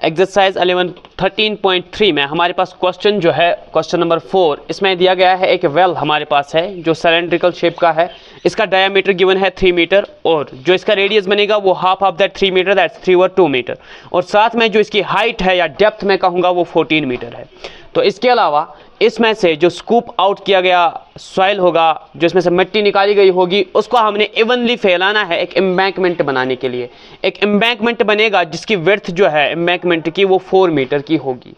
Exercise 13.3 में हमारे पास question जो है क्वेश्चन नंबर 4, इसमें दिया गया है एक वेल हमारे पास है जो सिलेंड्रिकल शेप का है। इसका डायमीटर गिवन है 3 मीटर और जो इसका रेडियस बनेगा वो half of that 3 metre, that's 3/2 metre, और साथ में जो इसकी हाइट है या डेप्थ में कहूँगा वो 14 मीटर है। तो इसके अलावा इसमें से जो स्कूप आउट किया गया सॉइल होगा, जो इसमें से मिट्टी निकाली गई होगी, उसको हमने इवनली फैलाना है एक एम्बैंकमेंट बनाने के लिए। एक एम्बैंकमेंट बनेगा जिसकी विड्थ जो है एम्बैंकमेंट की वो 4 मीटर की होगी।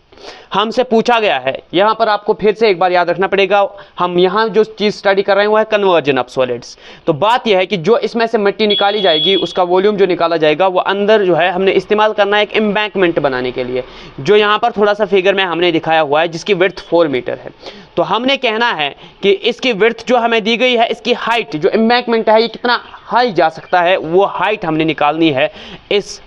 हमसे पूछा गया है, यहाँ पर आपको फिर से एक बार याद रखना पड़ेगा, हम यहाँ जो चीज़ स्टडी कर रहे हैं वो है कन्वर्जन ऑफ सॉलिड्स। तो बात यह है कि जो इसमें से मिट्टी निकाली जाएगी उसका वॉल्यूम जो निकाला जाएगा वो अंदर जो है हमने इस्तेमाल करना है एक एम्बैंकमेंट बनाने के लिए, जो यहाँ पर थोड़ा सा फिगर में हमने दिखाया हुआ है जिसकी विड्थ 4 मीटर है। तो हमने कहना है कि इसकी विड्थ जो हमें दी गई है, इसकी हाइट जो एम्बैंकमेंट है ये कितना हाई जा सकता है, वो हाइट हमने निकालनी है इस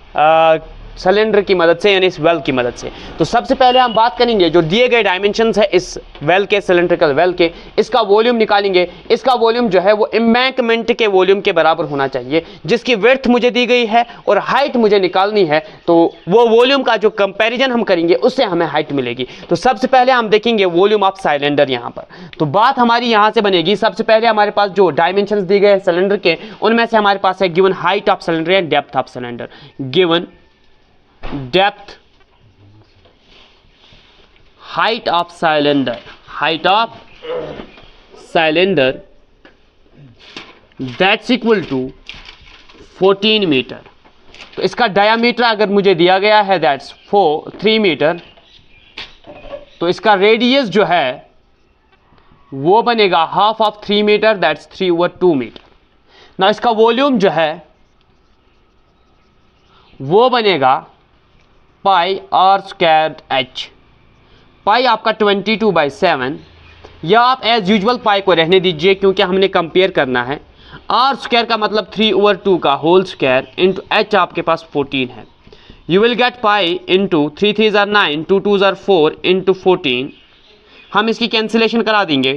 सिलेंडर की मदद से, यानी इस वेल की मदद से। तो सबसे पहले हम बात करेंगे जो दिए गए डायमेंशंस है इस वेल के, सिलेंड्रिकल वेल के, इसका वॉल्यूम निकालेंगे। इसका वॉल्यूम जो है वो एम्बैंकमेंट के वॉल्यूम के बराबर होना चाहिए, जिसकी विड्थ मुझे दी गई है और हाइट मुझे निकालनी है। तो वो वॉल्यूम का जो कंपैरिजन हम करेंगे उससे हमें हाइट मिलेगी। तो सबसे पहले हम देखेंगे वॉल्यूम ऑफ सिलेंडर यहाँ पर। तो बात हमारी यहाँ से बनेगी, सबसे पहले हमारे पास जो डायमेंशंस दिए गए सिलेंडर के उनमें से हमारे पास है given height of cylinder and depth of cylinder. Given depth, height of cylinder that's equal to 14 metre. तो इसका डायामीटर अगर मुझे दिया गया है दैट्स 3 मीटर, तो इसका रेडियस जो है वो बनेगा half of 3 metre, that's 3/2 metre. ना इसका वॉल्यूम जो है वो बनेगा pi R square H. Pi आपका 22/7, या आप एज यूजुअल पाई को रहने दीजिए क्योंकि हमने कंपेयर करना है। आर स्क्वायर का मतलब 3/2 का होल स्क्वायर इंटू एच आपके पास 14 है। You will get pi into 3 3 ज़ार 9, 2 2 ज़ार 4 इंटू 14। हम इसकी कैंसिलेशन करा देंगे,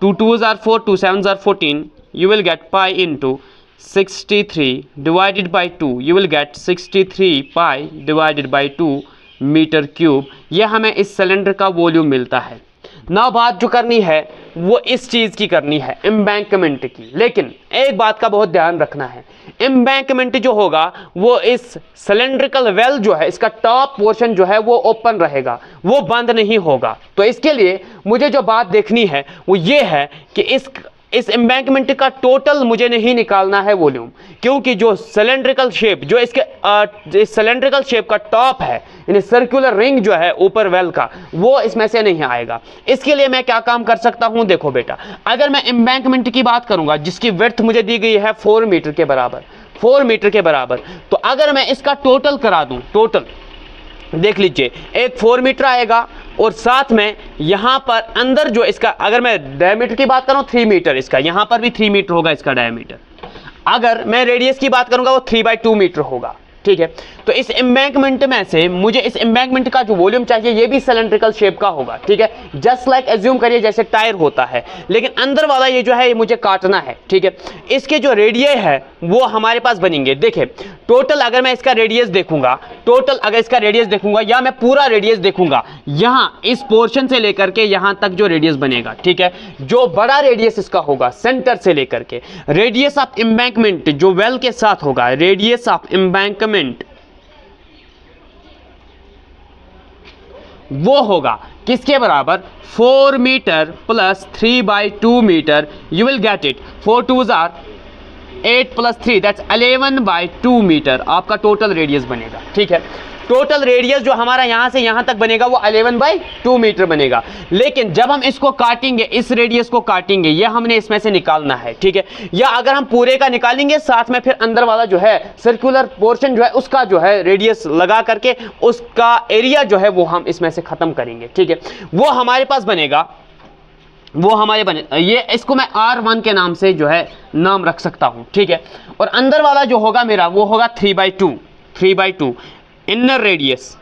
2 2 ज़ार 4, 2 7 ज़ार 14। You will get pi into 63 divided by 2, you will get 63 pi divided by 2 metre cube. यह हमें इस सिलेंडर का वॉल्यूम मिलता है। ना बात जो करनी है वो इस चीज़ की करनी है, एम्बैंकमेंट की। लेकिन एक बात का बहुत ध्यान रखना है, एम्बैंकमेंट जो होगा वो इस सिलेंड्रिकल वेल जो है इसका टॉप पोर्शन जो है वो ओपन रहेगा, वो बंद नहीं होगा। तो इसके लिए मुझे जो बात देखनी है वो ये है कि इस एम्बैंकमेंट का टोटल मुझे नहीं निकालना है वॉल्यूम, क्योंकि जो सिलेंड्रिकल शेप जो इसके सिलेंड्रिकल शेप का टॉप है, यानी सर्कुलर रिंग जो है ऊपर वेल का, वो इसमें से नहीं आएगा। इसके लिए मैं क्या काम कर सकता हूं, देखो बेटा, अगर मैं एम्बैंकमेंट की बात करूंगा जिसकी विड्थ मुझे दी गई है 4 मीटर के बराबर, 4 मीटर के बराबर, तो अगर मैं इसका टोटल करा दूं, टोटल देख लीजिए, एक 4 मीटर आएगा और साथ में यहाँ पर अंदर जो इसका, अगर मैं डायमीटर की बात करूँ 3 मीटर, इसका यहाँ पर भी 3 मीटर होगा इसका डायमीटर। अगर मैं रेडियस की बात करूँगा वो 3/2 मीटर होगा, ठीक है। तो इस एम्बैंकमेंट में से मुझे इस एम्बैंकमेंट का जो वॉल्यूम चाहिए ये भी सिलेंड्रिकल शेप का होगा, ठीक है। जस्ट लाइक एज्यूम करिए जैसे टायर होता है, लेकिन अंदर वाला ये जो है ये मुझे काटना है, ठीक है। इसके जो रेडियस है वो हमारे पास बनेंगे, देखिए टोटल अगर मैं इसका रेडियस देखूंगा, टोटल अगर इसका रेडियस देखूंगा या मैं पूरा रेडियस देखूंगा, यहाँ इस पोर्शन से लेकर के यहाँ तक जो रेडियस बनेगा, ठीक है, जो बड़ा रेडियस इसका होगा सेंटर से लेकर के, रेडियस ऑफ एम्बैंकमेंट जो वेल के साथ होगा, रेडियस ऑफ एम्बैंकमेंट वो होगा किसके बराबर, 4 metre plus 3/2 metre. You will get it 4 2 ज़ार 8 + 3 दैट्स 11/2 मीटर आपका टोटल रेडियस बनेगा, ठीक है। टोटल रेडियस जो हमारा यहाँ से यहाँ तक बनेगा वो 11/2 मीटर बनेगा। लेकिन जब हम इसको काटेंगे, इस रेडियस को काटेंगे, ये हमने इसमें से निकालना है, ठीक है। या अगर हम पूरे का निकालेंगे साथ में फिर अंदर वाला जो है सर्कुलर पोर्शन जो है उसका जो है रेडियस लगा करके उसका एरिया जो है वो हम इसमें से खत्म करेंगे, ठीक है। वो हमारे पास बनेगा, वो हमारे बने, ये इसको मैं R1 के नाम से जो है नाम रख सकता हूं, ठीक है। और अंदर वाला जो होगा मेरा वो होगा 3/2 इनर रेडियस।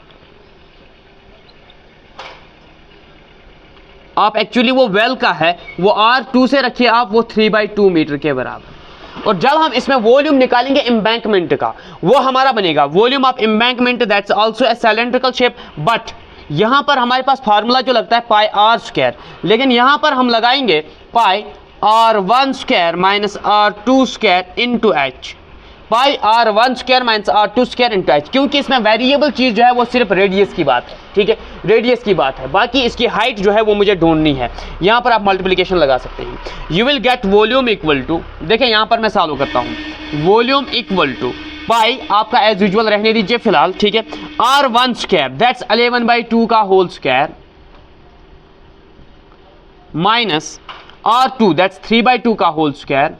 आप एक्चुअली वो वेल का है वो R2 से रखिए आप, वो 3/2 मीटर के बराबर। और जब हम इसमें वॉल्यूम निकालेंगे एम्बैंकमेंट का, वो हमारा बनेगा volume of embankment that's also a cylindrical shape, but यहाँ पर हमारे पास फार्मूला जो लगता है पाई आर स्क्वायर, लेकिन यहाँ पर हम लगाएंगे pi r1 square minus r2 square into h, pi r1 square minus r2 square into h, क्योंकि इसमें वेरिएबल चीज़ जो है वो सिर्फ रेडियस की बात है, ठीक है, रेडियस की बात है, बाकी इसकी हाइट जो है वो मुझे ढूंढनी है। यहाँ पर आप मल्टीप्लिकेशन लगा सकते हैं। You will get volume equal to, देखिए यहाँ पर मैं सॉल्व करता हूँ, वॉल्यूम इक्वल टू पाई आपका एज यूजुअल रहने दीजिए फिलहाल, ठीक है, r1 स्क्वायर दैट्स 11/2 का whole square minus r2 that's 3/2 का होल स्क्वायर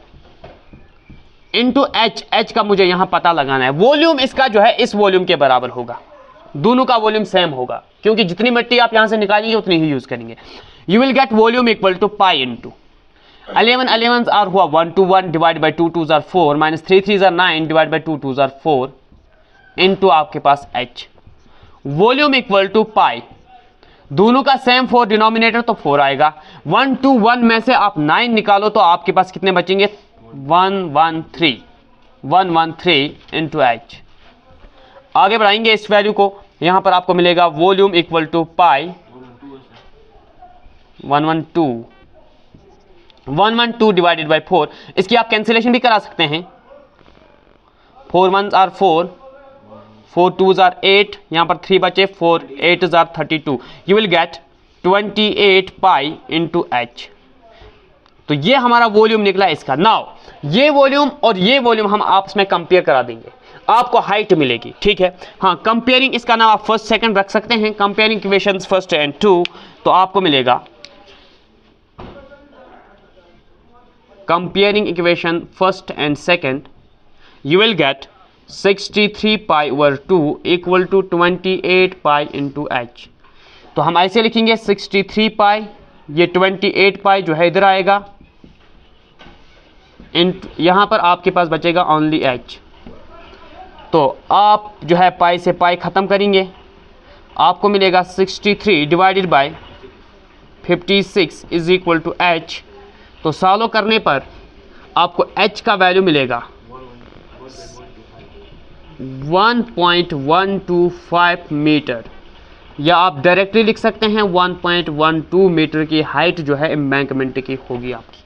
इंटू एच का मुझे यहां पता लगाना है। वॉल्यूम इसका जो है इस वॉल्यूम के बराबर होगा, दोनों का वॉल्यूम सेम होगा, क्योंकि जितनी मिट्टी आप यहां से निकालेंगे उतनी ही यूज करेंगे। You will get volume equal to pi into 11 R हुआ 1 to 1 divide by 2 2s are 4 minus 3 3s are 9 divide by 2 2s are 4 into आपके पास H, volume equal to pi, दोनों का सेम 4 डिनोमिनेटर तो 4 आएगा, 1 to 1 में से आप 9 निकालो तो आपके पास कितने बचेंगे 113 इंटू एच। आगे बढ़ाएंगे इस वैल्यू को, यहां पर आपको मिलेगा volume equal to pi 112 divided by 4, इसकी आप कैंसिलेशन भी करा सकते हैं, 4 1s are 4, 4 2s are 8, यहां पर 3 बचे, 4 8s are 32, you will gate 28 pi into H. तो ये हमारा वॉल्यूम निकला इसका। नाउ ये वॉल्यूम और ये वॉल्यूम हम आपस में कंपेयर करा देंगे, आपको हाइट मिलेगी, ठीक है। हाँ, कंपेयरिंग इसका नाम आप फर्स्ट सेकंड रख सकते हैं, कंपेयरिंग इक्वेशंस फर्स्ट एंड 2, तो आपको मिलेगा comparing equation first and second, you will get 63 pi over 2 equal to 28 pi into H. तो हम ऐसे लिखेंगे 63 पाई, ये 28 पाई जो है इधर आएगा, यहां पर आपके पास बचेगा ओनली एच। तो आप जो है पाई से पाई खत्म करेंगे, आपको मिलेगा 63 divided by 56 is equal to H. तो सॉल्व करने पर आपको एच का वैल्यू मिलेगा 1.125 मीटर, या आप डायरेक्टली लिख सकते हैं 1.12 मीटर की हाइट जो है एम्बैंकमेंट की होगी आपकी।